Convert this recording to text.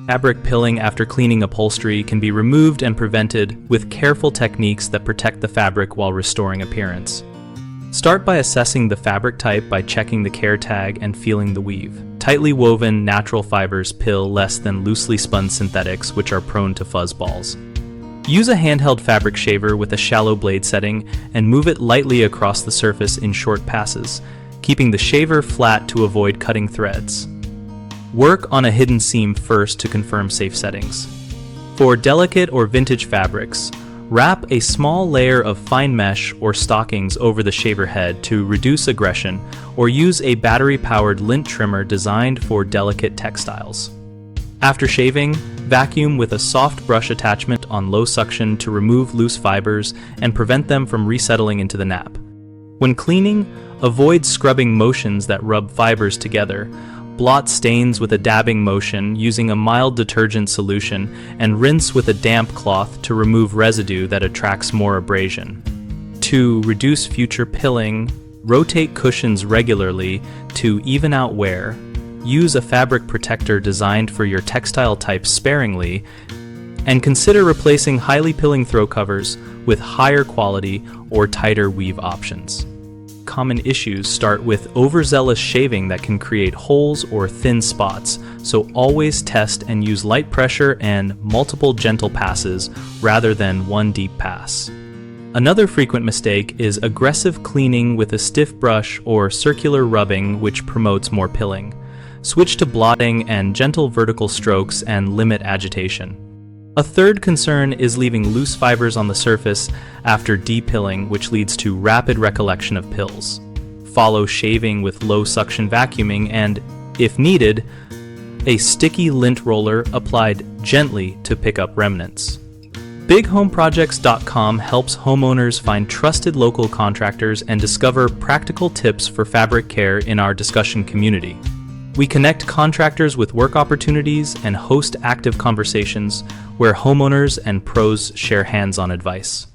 Fabric pilling after cleaning upholstery can be removed and prevented with careful techniques that protect the fabric while restoring appearance. Start by assessing the fabric type by checking the care tag and feeling the weave. Tightly woven natural fibers pill less than loosely spun synthetics, which are prone to fuzz balls. Use a handheld fabric shaver with a shallow blade setting and move it lightly across the surface in short passes, keeping the shaver flat to avoid cutting threads. Work on a hidden seam first to confirm safe settings. For delicate or vintage fabrics, wrap a small layer of fine mesh or stockings over the shaver head to reduce aggression, or use a battery-powered lint trimmer designed for delicate textiles. After shaving, vacuum with a soft brush attachment on low suction to remove loose fibers and prevent them from resettling into the nap. When cleaning, avoid scrubbing motions that rub fibers together. Blot stains with a dabbing motion using a mild detergent solution, and rinse with a damp cloth to remove residue that attracts more abrasion. To reduce future pilling, rotate cushions regularly to even out wear. Use a fabric protector designed for your textile type sparingly, and consider replacing highly pilling throw covers with higher quality or tighter weave options. Common issues start with overzealous shaving that can create holes or thin spots, so always test and use light pressure and multiple gentle passes rather than one deep pass. Another frequent mistake is aggressive cleaning with a stiff brush or circular rubbing, which promotes more pilling. Switch to blotting and gentle vertical strokes and limit agitation. A third concern is leaving loose fibers on the surface after depilling, which leads to rapid recollection of pills. Follow shaving with low suction vacuuming and, if needed, a sticky lint roller applied gently to pick up remnants. BigHomeProjects.com helps homeowners find trusted local contractors and discover practical tips for fabric care in our discussion community. We connect contractors with work opportunities and host active conversations where homeowners and pros share hands-on advice.